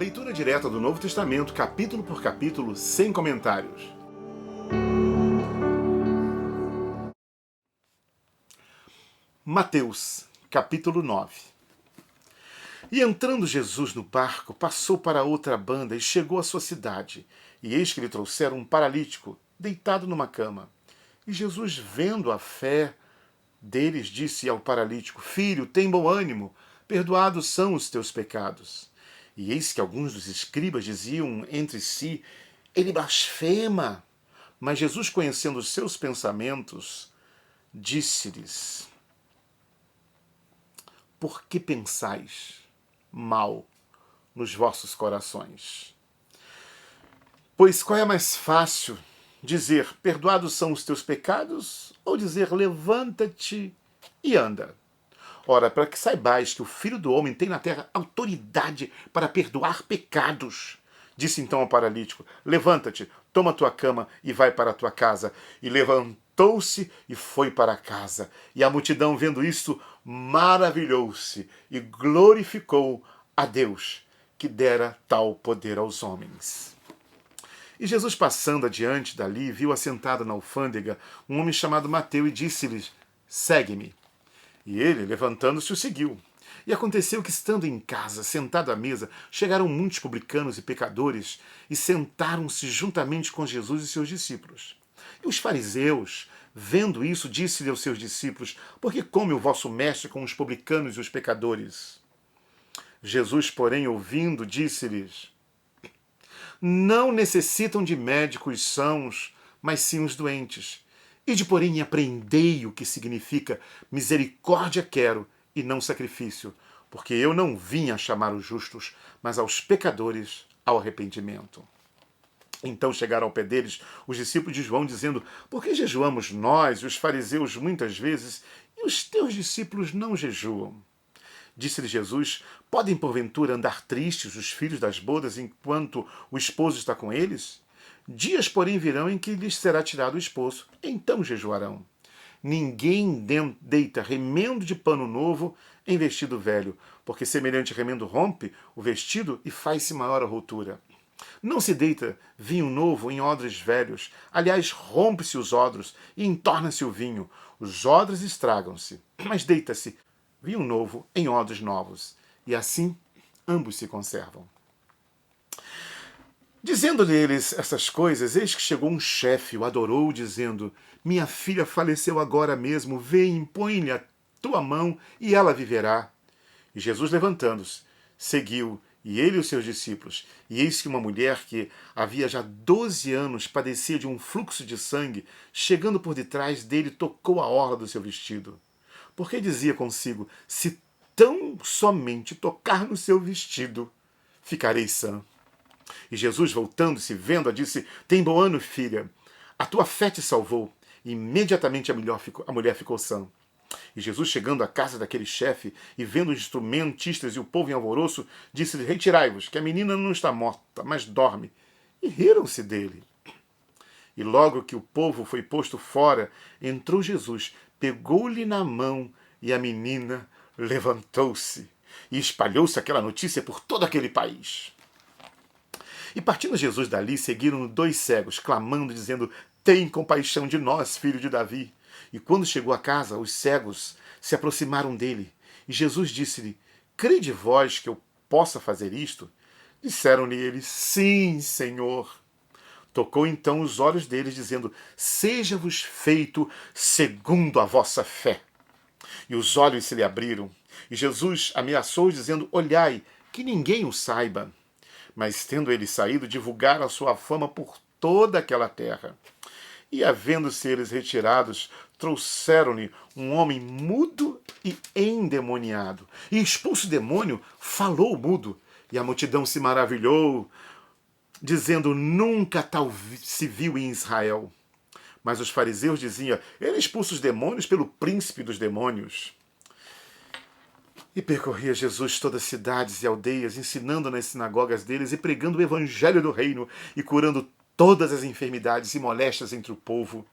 Leitura direta do Novo Testamento, capítulo por capítulo, sem comentários. Mateus, capítulo 9. E entrando Jesus no barco, passou para outra banda e chegou à sua cidade. E eis que lhe trouxeram um paralítico, deitado numa cama. E Jesus, vendo a fé deles, disse ao paralítico: Filho, tem bom ânimo, perdoados são os teus pecados. E eis que alguns dos escribas diziam entre si: Ele blasfema. Mas Jesus, conhecendo os seus pensamentos, disse-lhes: Por que pensais mal nos vossos corações? Pois qual é mais fácil, dizer: Perdoados são os teus pecados, ou dizer: Levanta-te e anda? Ora, para que saibais que o Filho do Homem tem na terra autoridade para perdoar pecados, disse então ao paralítico: Levanta-te, toma tua cama e vai para a tua casa. E levantou-se e foi para casa. E a multidão, vendo isto, maravilhou-se e glorificou a Deus, que dera tal poder aos homens. E Jesus, passando adiante dali, viu assentado na alfândega um homem chamado Mateu e disse-lhes: Segue-me. E ele, levantando-se, o seguiu. E aconteceu que, estando em casa, sentado à mesa, chegaram muitos publicanos e pecadores e sentaram-se juntamente com Jesus e seus discípulos. E os fariseus, vendo isso, disse-lhe aos seus discípulos: Por que come o vosso mestre com os publicanos e os pecadores? Jesus, porém, ouvindo, disse-lhes: Não necessitam de médicos sãos, mas sim os doentes. Ide, porém, e aprendei o que significa misericórdia quero e não sacrifício, porque eu não vim a chamar os justos, mas aos pecadores ao arrependimento. Então chegaram ao pé deles os discípulos de João, dizendo: Por que jejuamos nós e os fariseus muitas vezes, e os teus discípulos não jejuam? Disse-lhe Jesus: Podem porventura andar tristes os filhos das bodas enquanto o esposo está com eles? Dias, porém, virão em que lhes será tirado o esposo, então jejuarão. Ninguém deita remendo de pano novo em vestido velho, porque semelhante remendo rompe o vestido e faz-se maior a rotura. Não se deita vinho novo em odres velhos, aliás, rompe-se os odros e entorna-se o vinho. Os odres estragam-se, mas deita-se vinho novo em odres novos, e assim ambos se conservam. Dizendo-lhe eles essas coisas, eis que chegou um chefe, o adorou, dizendo: Minha filha faleceu agora mesmo, vem, impõe-lhe a tua mão, e ela viverá. E Jesus, levantando-se, seguiu, e ele e os seus discípulos. E eis que uma mulher que havia já 12 anos padecia de um fluxo de sangue, chegando por detrás dele, tocou a orla do seu vestido. Porque dizia consigo: Se tão somente tocar no seu vestido, ficarei sã. E Jesus, voltando-se, vendo-a, disse: Tem bom ano, filha, a tua fé te salvou. E imediatamente a mulher ficou sã. E Jesus, chegando à casa daquele chefe, e vendo os instrumentistas e o povo em alvoroço, disse-lhe: Retirai-vos, que a menina não está morta, mas dorme. E riram-se dele. E logo que o povo foi posto fora, entrou Jesus, pegou-lhe na mão, e a menina levantou-se. E espalhou-se aquela notícia por todo aquele país. E partindo Jesus dali, seguiram-no 2 cegos, clamando, dizendo: Tem compaixão de nós, filho de Davi. E quando chegou a casa, os cegos se aproximaram dele. E Jesus disse-lhe: Crede vós que eu possa fazer isto? Disseram-lhe eles: Sim, Senhor. Tocou então os olhos deles, dizendo: Seja-vos feito segundo a vossa fé. E os olhos se lhe abriram. E Jesus ameaçou, dizendo: Olhai, que ninguém o saiba. Mas, tendo ele saído, divulgaram a sua fama por toda aquela terra. E, havendo-se eles retirados, trouxeram-lhe um homem mudo e endemoniado. E, expulso o demônio, falou mudo. E a multidão se maravilhou, dizendo: Nunca tal se viu em Israel. Mas os fariseus diziam: Ele expulsa os demônios pelo príncipe dos demônios. E percorria Jesus todas as cidades e aldeias, ensinando nas sinagogas deles e pregando o evangelho do reino e curando todas as enfermidades e moléstias entre o povo.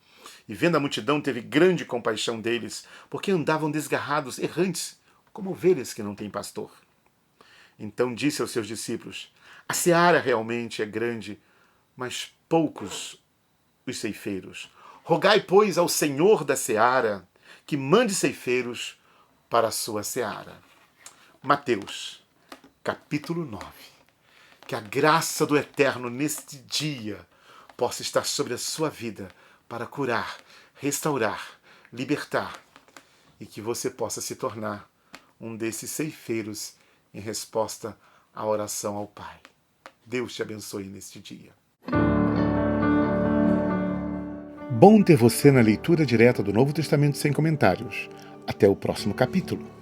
E vendo a multidão, teve grande compaixão deles, porque andavam desgarrados, errantes, como ovelhas que não têm pastor. Então disse aos seus discípulos: a seara realmente é grande, mas poucos os ceifeiros. Rogai, pois, ao Senhor da seara que mande ceifeiros para a sua seara. Mateus, capítulo 9. Que a graça do Eterno neste dia possa estar sobre a sua vida para curar, restaurar, libertar e que você possa se tornar um desses ceifeiros em resposta à oração ao Pai. Deus te abençoe neste dia. Bom ter você na leitura direta do Novo Testamento sem comentários. Até o próximo capítulo.